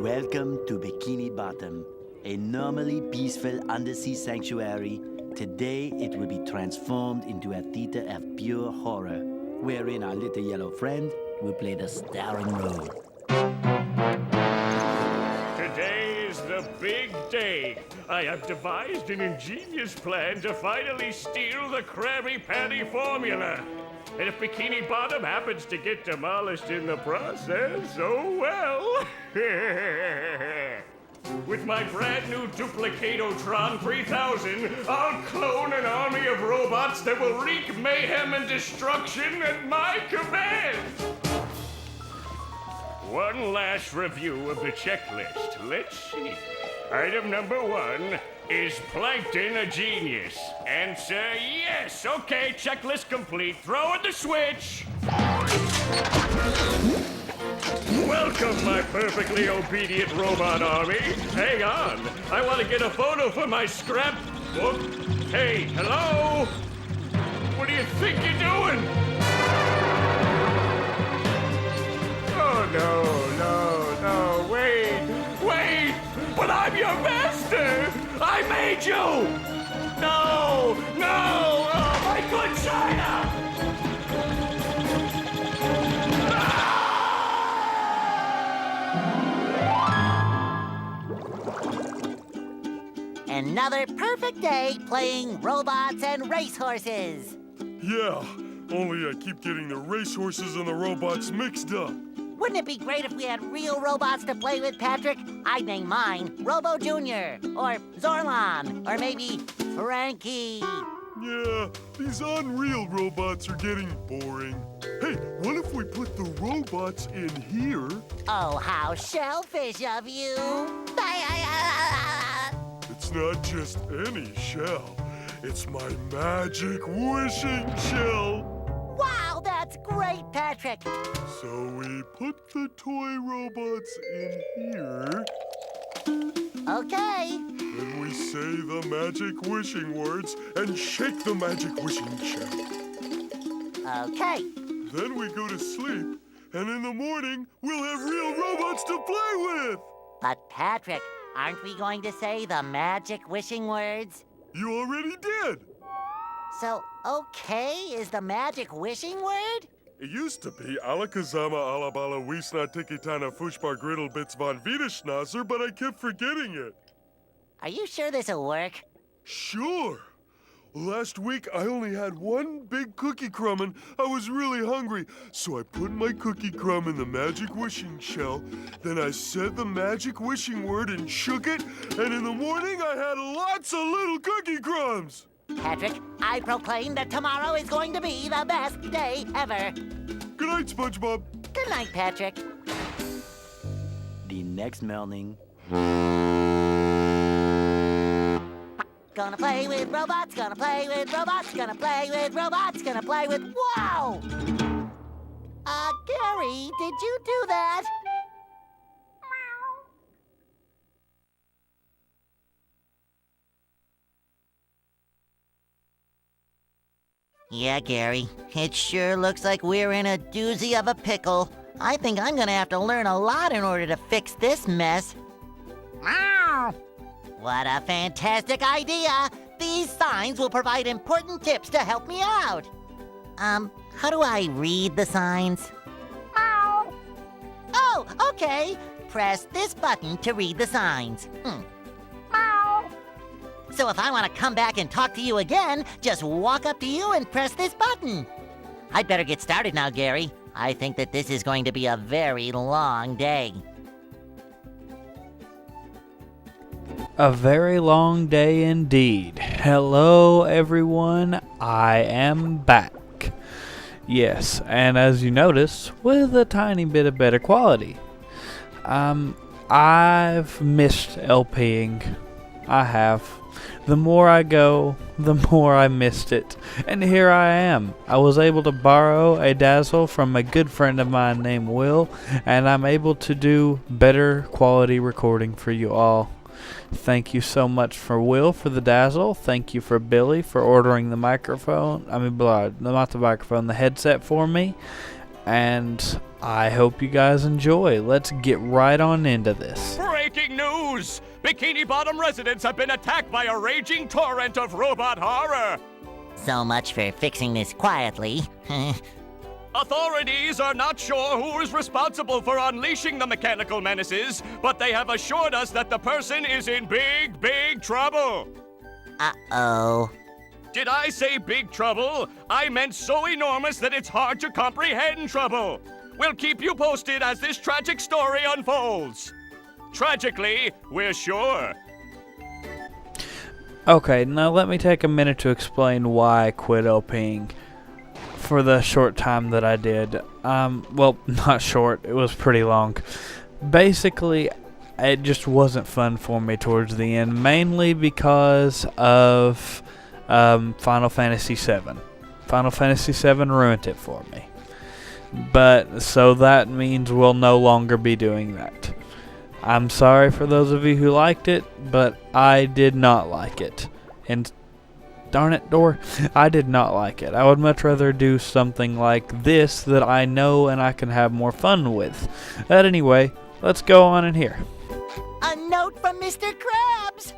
Welcome to Bikini Bottom, a normally peaceful undersea sanctuary. Today it will be transformed into a theater of pure horror, wherein our little yellow friend will play the starring role. Today is the big day. I have devised an ingenious plan to finally steal the Krabby Patty formula. And if Bikini Bottom happens to get demolished in the process, oh well. With my brand new Duplicatotron 3000, I'll clone an army of robots that will wreak mayhem and destruction at my command. One last review of the checklist. Let's see. Item number 1, is Plankton a genius? Answer yes. Okay, checklist complete. Throw in the switch. Welcome, my perfectly obedient robot army. Hang on. I want to get a photo for my scrapbook. Hey, hello? What do you think you're doing? Oh, no, wait! But I'm your master! I made you! No! Oh, my good China! Another perfect day playing robots and racehorses. Yeah, only I keep getting the racehorses and the robots mixed up. Wouldn't it be great if we had real robots to play with, Patrick? I'd name mine Robo Jr. or Zorlon or maybe Frankie. Yeah, these unreal robots are getting boring. Hey, what if we put the robots in here? Oh, how shellfish of you. It's not just any shell. It's my magic wishing shell. Wow, that's great, Patrick. So we put the toy robots in here. Okay. Then we say the magic wishing words and shake the magic wishing shell. Okay. Then we go to sleep, and in the morning, we'll have real robots to play with. But, Patrick, aren't we going to say the magic wishing words? You already did. So, okay is the magic wishing word? It used to be Alakazama Alabala Wiesna Tikitana Fushbar Griddle Bits von Wiederschnauzer, but I kept forgetting it. Are you sure this'll work? Sure. Last week, I only had one big cookie crumb and I was really hungry. So I put my cookie crumb in the magic wishing shell. Then I said the magic wishing word and shook it. And in the morning, I had lots of little cookie crumbs. Patrick, I proclaim that tomorrow is going to be the best day ever. Good night, Spongebob. Good night, Patrick. The next morning. Gonna play with robots, gonna play with robots, gonna play with robots, gonna play with... Wow! Gary, did you do that? Yeah, Gary, it sure looks like we're in a doozy of a pickle. I think I'm gonna have to learn a lot in order to fix this mess. What a fantastic idea! These signs will provide important tips to help me out. How do I read the signs? Oh, okay. Press this button to read the signs. So if I want to come back and talk to you again, just walk up to you and press this button. I'd better get started now, Gary. I think that this is going to be a very long day. A very long day indeed. Hello everyone, I am back. Yes, and as you notice, with a tiny bit of better quality. I've missed LPing. I have. The more I go, the more I missed it. And here I am. I was able to borrow a Dazzle from a good friend of mine named Will, and I'm able to do better quality recording for you all. Thank you so much for Will for the Dazzle. Thank you for Billy for ordering the microphone. Not the microphone, the headset for me. And I hope you guys enjoy. Let's get right on into this. Breaking news! Bikini Bottom residents have been attacked by a raging torrent of robot horror! So much for fixing this quietly. Authorities are not sure who is responsible for unleashing the mechanical menaces, but they have assured us that the person is in big, big trouble. Uh-oh. Did I say big trouble? I meant so enormous that it's hard to comprehend trouble. We'll keep you posted as this tragic story unfolds. Tragically, we're sure. Okay, now let me take a minute to explain why I quit LPing for the short time that I did. Well, not short, it was pretty long. Basically, it just wasn't fun for me towards the end, mainly because of Final Fantasy VII. Final Fantasy VII ruined it for me. But, so that means we'll no longer be doing that. I'm sorry for those of you who liked it, but I did not like it. And darn it, Door, I did not like it. I would much rather do something like this that I know and I can have more fun with. But anyway, let's go on in here. A note from Mr. Krabs!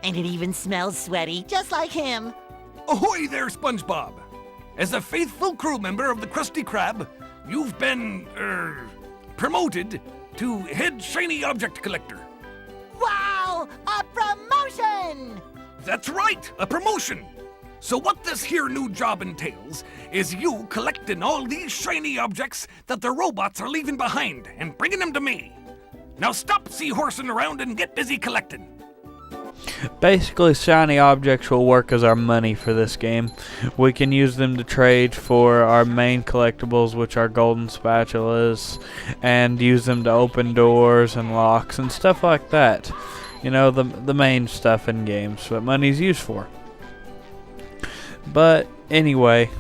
And it even smells sweaty, just like him. Ahoy there, Spongebob! As a faithful crew member of the Krusty Krab, you've been, promoted to head shiny object collector. Wow! A promotion! That's right, a promotion! So what this here new job entails is you collecting all these shiny objects that the robots are leaving behind and bringing them to me. Now stop seahorsing around and get busy collecting. Basically, shiny objects will work as our money for this game. We can use them to trade for our main collectibles, which are golden spatulas, and use them to open doors and locks and stuff like that. You know, the main stuff in games, what money's used for. But anyway,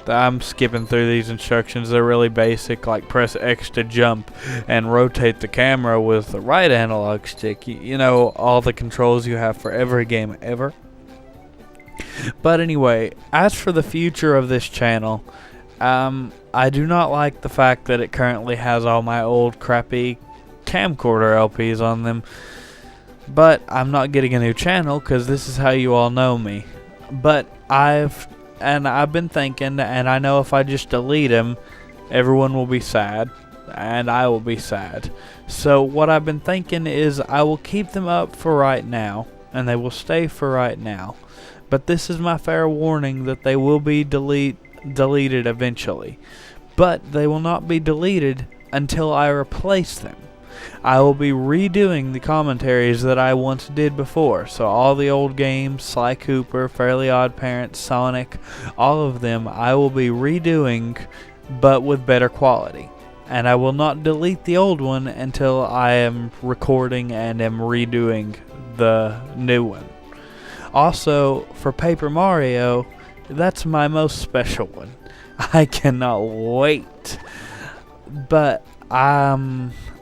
I'm skipping through these instructions. They're really basic, like press X to jump and rotate the camera with the right analog stick. You know, all the controls you have for every game ever. But anyway, as for the future of this channel, I do not like the fact that it currently has all my old crappy camcorder LPs on them. But I'm not getting a new channel because this is how you all know me. But I've been thinking, and I know if I just delete them, everyone will be sad, and I will be sad. So what I've been thinking is I will keep them up for right now, and they will stay for right now. But this is my fair warning that they will be deleted eventually. But they will not be deleted until I replace them. I will be redoing the commentaries that I once did before. So all the old games, Sly Cooper, Fairly Odd Parents, Sonic, all of them I will be redoing, but with better quality. And I will not delete the old one until I am recording and am redoing the new one. Also, for Paper Mario, that's my most special one. I cannot wait. But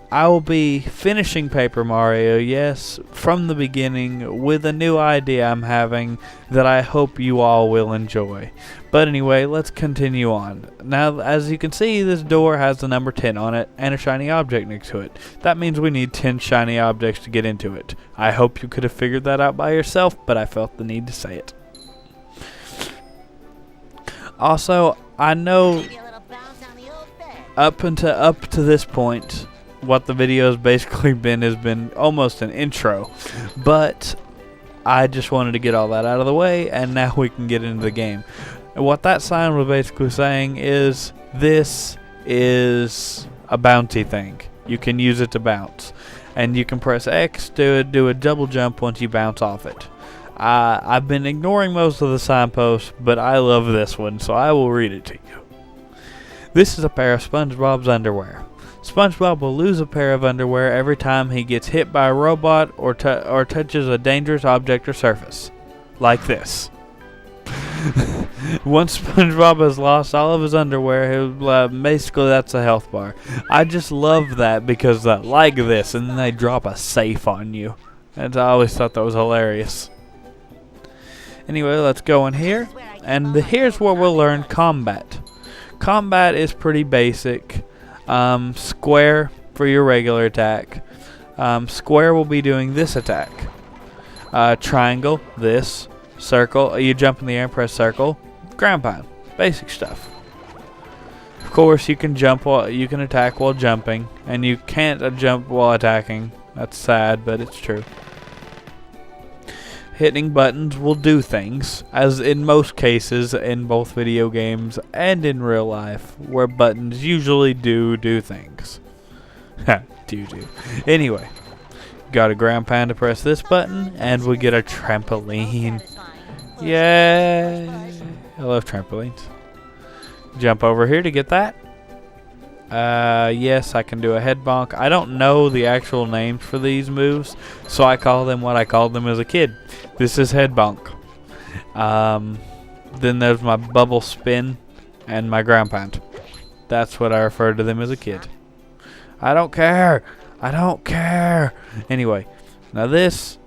I will be finishing Paper Mario, yes, from the beginning, with a new idea I'm having that I hope you all will enjoy. But anyway, let's continue on. Now, as you can see, this door has the number 10 on it and a shiny object next to it. That means we need 10 shiny objects to get into it. I hope you could have figured that out by yourself, but I felt the need to say it. Also, I know up to this point, what the video has basically been has been almost an intro, but I just wanted to get all that out of the way, and now we can get into the game. And what that sign was basically saying is this is a bounty thing. You can use it to bounce, and you can press X to do a double jump once you bounce off it. I've been ignoring most of the signposts, but I love this one, so I will read it to you. This is a pair of SpongeBob's underwear. SpongeBob will lose a pair of underwear every time he gets hit by a robot or touches a dangerous object or surface. Like this. Once SpongeBob has lost all of his underwear, basically that's a health bar. I just love that because like this, and then they drop a safe on you. And I always thought that was hilarious. Anyway, let's go in here. And here's where we'll learn combat. Combat is pretty basic. Square for your regular attack. Square will be doing this attack. Triangle, this. Circle, you jump in the air and press circle. Ground pound, basic stuff. Of course, you can attack while jumping, and you can't jump while attacking. That's sad, but it's true. Hitting buttons will do things, as in most cases in both video games and in real life, where buttons usually do things. do. Anyway, got a ground pound to press this button, and we get a trampoline. Yay! I love trampolines. Jump over here to get that. Yes, I can do a head bonk. I don't know the actual names for these moves, so I call them what I called them as a kid. This is head bonk. Then there's my bubble spin and my ground pound. That's what I referred to them as a kid. I don't care. Anyway, now this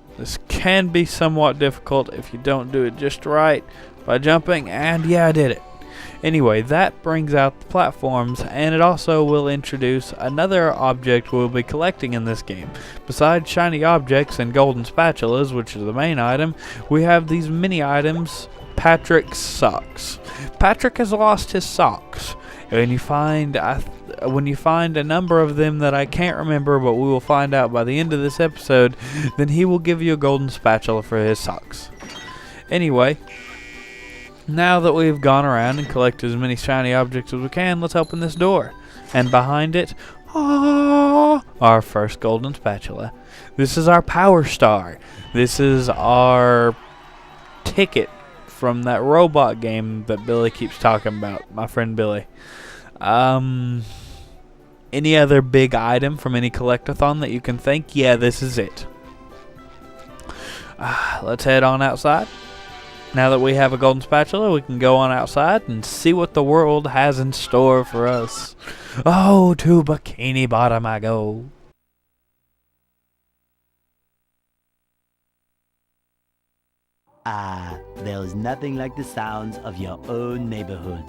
can be somewhat difficult if you don't do it just right by jumping, and yeah, I did it. Anyway, that brings out the platforms, and it also will introduce another object we'll be collecting in this game. Besides shiny objects and golden spatulas, which is the main item, we have these mini items, Patrick's socks. Patrick has lost his socks, and when you find a number of them that I can't remember, but we will find out by the end of this episode, then he will give you a golden spatula for his socks. Anyway, now that we've gone around and collected as many shiny objects as we can, let's open this door. And behind it, our first golden spatula. This is our power star. This is our ticket from that robot game that Billy keeps talking about, my friend Billy. Any other big item from any collectathon that you can think? Yeah, this is it. Let's head on outside. Now that we have a golden spatula, we can go on outside and see what the world has in store for us. Oh, to Bikini Bottom I go. There's nothing like the sounds of your own neighborhood.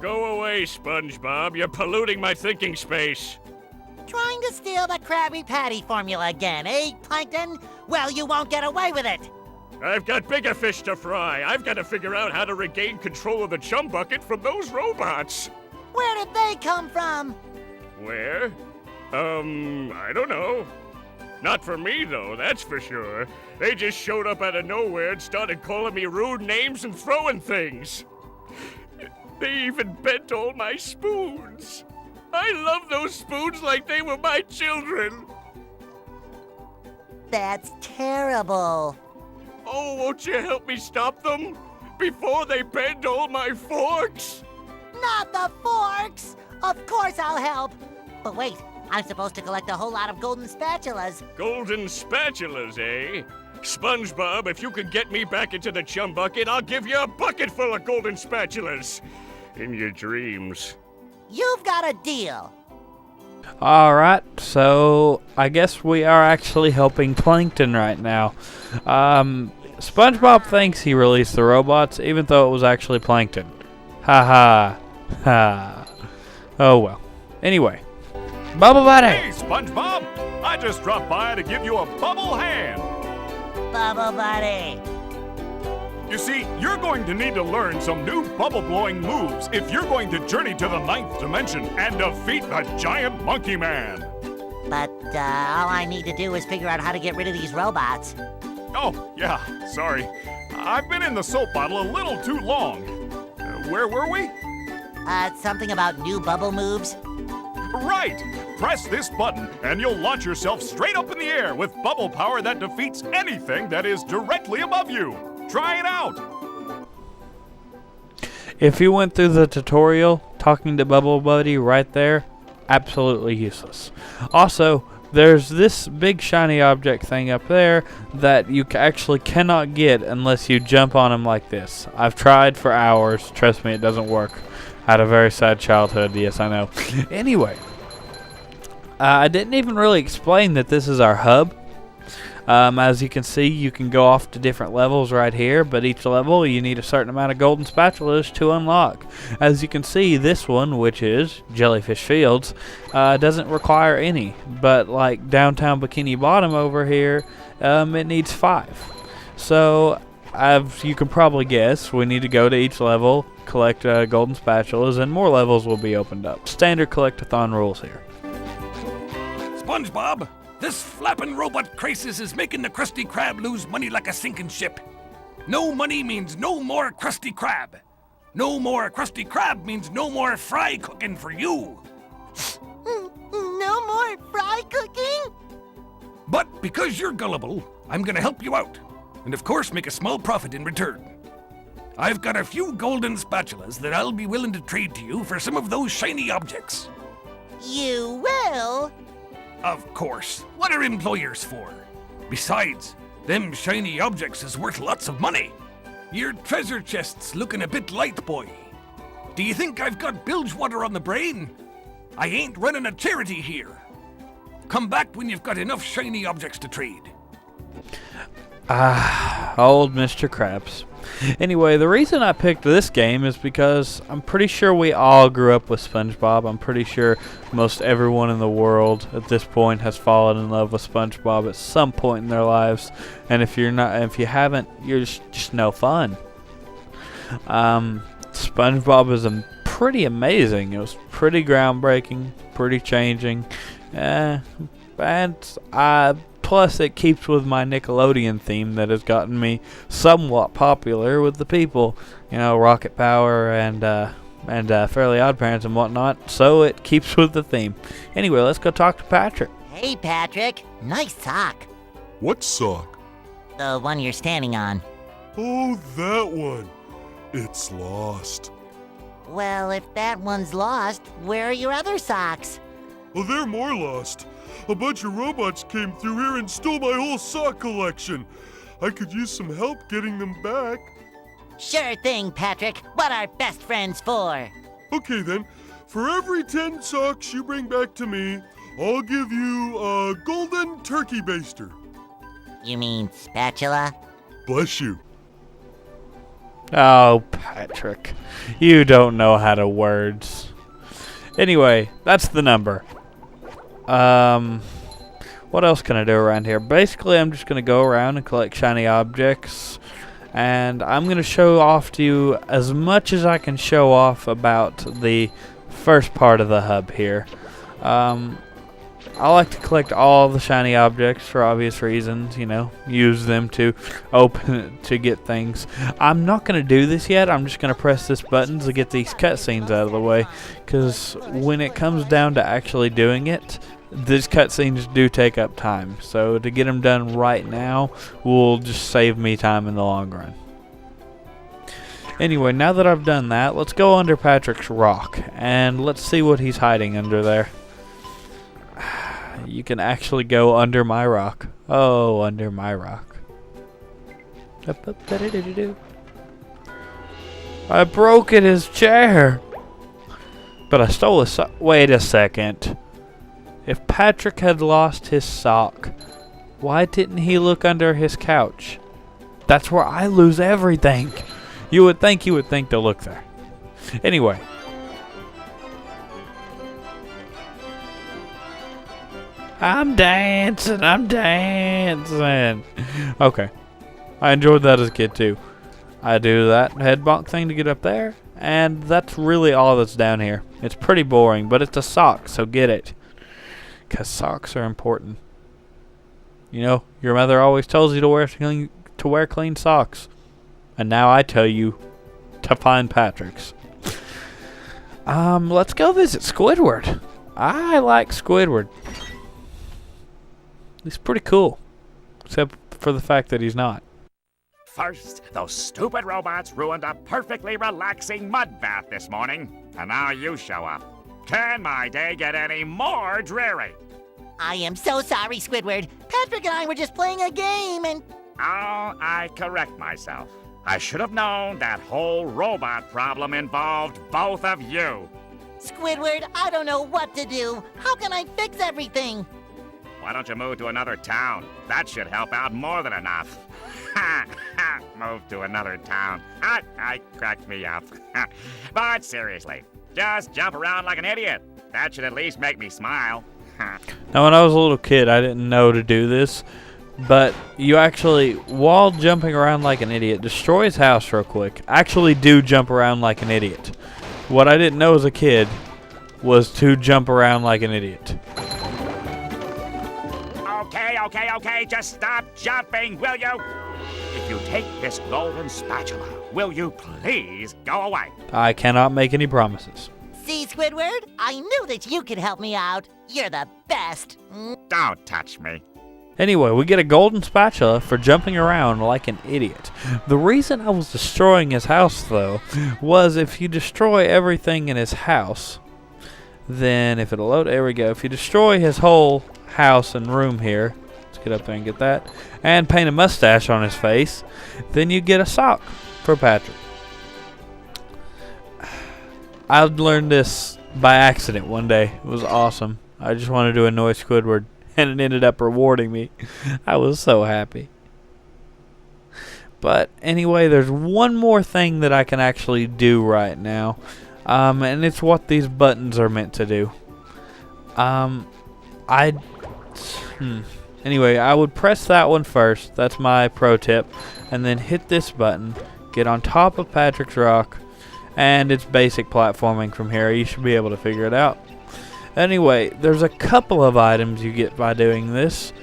Go away, Spongebob. You're polluting my thinking space. Trying to steal the Krabby Patty formula again, eh, Plankton? Well, you won't get away with it. I've got bigger fish to fry. I've got to figure out how to regain control of the chum bucket from those robots. Where did they come from? Where? I don't know. Not for me, though, that's for sure. They just showed up out of nowhere and started calling me rude names and throwing things. They even bent all my spoons. I love those spoons like they were my children. That's terrible. Oh, won't you help me stop them? Before they bend all my forks? Not the forks! Of course I'll help. But wait, I'm supposed to collect a whole lot of golden spatulas. Golden spatulas, eh? SpongeBob, if you can get me back into the chum bucket, I'll give you a bucket full of golden spatulas. In your dreams. You've got a deal. Alright, so I guess we are actually helping Plankton right now. SpongeBob thinks he released the robots, even though it was actually Plankton. Ha. Oh well. Anyway, Bubble Buddy! Hey, SpongeBob! I just dropped by to give you a bubble hand. Bubble Buddy. You see, you're going to need to learn some new bubble-blowing moves if you're going to journey to the 9th dimension and defeat the giant monkey man. But all I need to do is figure out how to get rid of these robots. Oh, yeah, sorry. I've been in the soap bottle a little too long. Where were we? Something about new bubble moves? Right! Press this button and you'll launch yourself straight up in the air with bubble power that defeats anything that is directly above you. Try it out! If you went through the tutorial, talking to Bubble Buddy right there, absolutely useless. Also, there's this big shiny object thing up there that you actually cannot get unless you jump on him like this. I've tried for hours. Trust me, it doesn't work. I had a very sad childhood. Yes, I know. Anyway, I didn't even really explain that this is our hub. As you can see, you can go off to different levels right here, but each level you need a certain amount of golden spatulas to unlock. As you can see, this one, which is Jellyfish Fields, doesn't require any, but like downtown Bikini Bottom over here, it needs 5. So, as you can probably guess, we need to go to each level, collect golden spatulas, and more levels will be opened up. Standard collectathon rules here. SpongeBob, this flapping robot crisis is making the Krusty Krab lose money like a sinking ship. No money means no more Krusty Krab. No more Krusty Krab means no more fry cooking for you. No more fry cooking? But because you're gullible, I'm gonna help you out. And of course make a small profit in return. I've got a few golden spatulas that I'll be willing to trade to you for some of those shiny objects. You will? Of course. What are employers for? Besides, them shiny objects is worth lots of money. Your treasure chest's looking a bit light, boy. Do you think I've got bilge water on the brain? I ain't running a charity here. Come back when you've got enough shiny objects to trade. Old Mr. Krabs. Anyway, the reason I picked this game is because I'm pretty sure we all grew up with SpongeBob. I'm pretty sure most everyone in the world at this point has fallen in love with SpongeBob at some point in their lives. And if you haven't, you're just no fun. SpongeBob is pretty amazing. It was pretty groundbreaking, pretty changing, and plus, it keeps with my Nickelodeon theme that has gotten me somewhat popular with the people. You know, Rocket Power and Fairly Odd Parents and whatnot. So it keeps with the theme. Anyway, let's go talk to Patrick. Hey, Patrick. Nice sock. What sock? The one you're standing on. Oh, that one. It's lost. Well, if that one's lost, where are your other socks? Oh, they're more lost. A bunch of robots came through here and stole my whole sock collection. I could use some help getting them back. Sure thing, Patrick. What are best friends for? Okay then, for every 10 socks you bring back to me, I'll give you a golden turkey baster. You mean spatula? Bless you. Oh, Patrick. You don't know how to words. Anyway, that's the number. What else can I do around here? Basically, I'm just going to go around and collect shiny objects. And I'm going to show off to you as much as I can show off about the first part of the hub here. I like to collect all the shiny objects for obvious reasons, you know, use them to open to get things. I'm not going to do this yet. I'm just going to press this button to get these cutscenes out of the way, because when it comes down to actually doing it, these cutscenes do take up time. So to get them done right now will just save me time in the long run. Anyway, now that I've done that, let's go under Patrick's rock and let's see what he's hiding under there. You can actually go under my rock. Oh, under my rock. I broke his chair. But I stole his sock. Wait a second. If Patrick had lost his sock, why didn't he look under his couch? That's where I lose everything. You would think to look there. Anyway. I'm dancing. Okay. I enjoyed that as a kid too. I do that head bonk thing to get up there, and that's really all that's down here. It's pretty boring, but it's a sock, so get it. 'Cause socks are important. You know, your mother always tells you to wear clean socks. And now I tell you to find Patrick's. Let's go visit Squidward. I like Squidward. He's pretty cool. Except for the fact that he's not. First, those stupid robots ruined a perfectly relaxing mud bath this morning. And now you show up. Can my day get any more dreary? I am so sorry, Squidward. Patrick and I were just playing a game and... Oh, I correct myself. I should have known that whole robot problem involved both of you. Squidward, I don't know what to do. How can I fix everything? Why don't you move to another town? That should help out more than enough. Move to another town. I cracked me up. But seriously, just jump around like an idiot. That should at least make me smile. Now, when I was a little kid, I didn't know to do this, but you actually, while jumping around like an idiot, destroy his house real quick. Actually do jump around like an idiot. What I didn't know as a kid was to jump around like an idiot. Okay, just stop jumping, will you? If you take this golden spatula, will you please go away? I cannot make any promises. See, Squidward? I knew that you could help me out. You're the best. Don't touch me. Anyway, we get a golden spatula for jumping around like an idiot. The reason I was destroying his house, though, was if you destroy everything in his house, then if it'll load, there we go. If you destroy his whole house and room here, let's get up there and get that, and paint a mustache on his face, then you get a sock for Patrick. I learned this by accident one day. It was awesome. I just wanted to annoy Squidward, and it ended up rewarding me. I was so happy. But anyway, there's one more thing that I can actually do right now, and it's what these buttons are meant to do. Anyway, I would press that one first. That's my pro tip. And then hit this button. Get on top of Patrick's rock. And it's basic platforming from here. You should be able to figure it out. Anyway, there's a couple of items you get by doing this.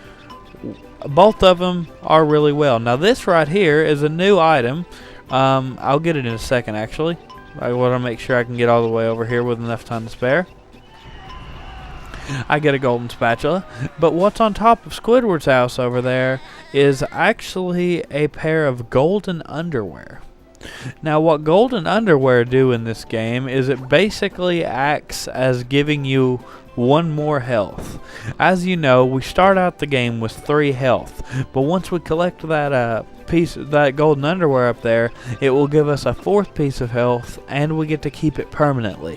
Both of them are really well. Now this right here is a new item. I'll get it in a second actually. I want to make sure I can get all the way over here with enough time to spare. I get a golden spatula, but what's on top of Squidward's house over there is actually a pair of golden underwear. Now what golden underwear do in this game is it basically acts as giving you one more health. As you know, we start out the game with 3 health, but once we collect that piece of that golden underwear up there, it will give us a 4th piece of health, and we get to keep it permanently.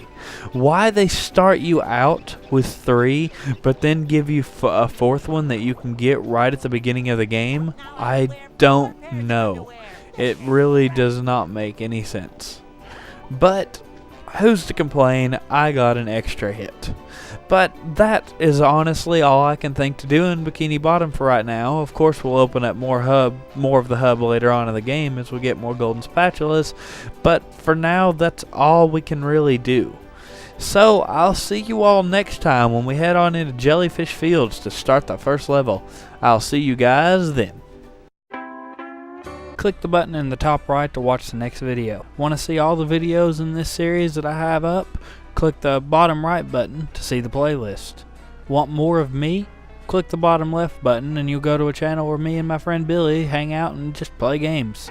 Why they start you out with 3 but then give you a 4th one that you can get right at the beginning of the game, I don't know. It really does not make any sense. But who's to complain? I got an extra hit. But that is honestly all I can think to do in Bikini Bottom for right now. Of course, we'll open up more of the hub later on in the game as we get more golden spatulas. But for now, that's all we can really do. So I'll see you all next time when we head on into Jellyfish Fields to start the first level. I'll see you guys then. Click the button in the top right to watch the next video. Want to see all the videos in this series that I have up? Click the bottom right button to see the playlist. Want more of me? Click the bottom left button and you'll go to a channel where me and my friend Billy hang out and just play games.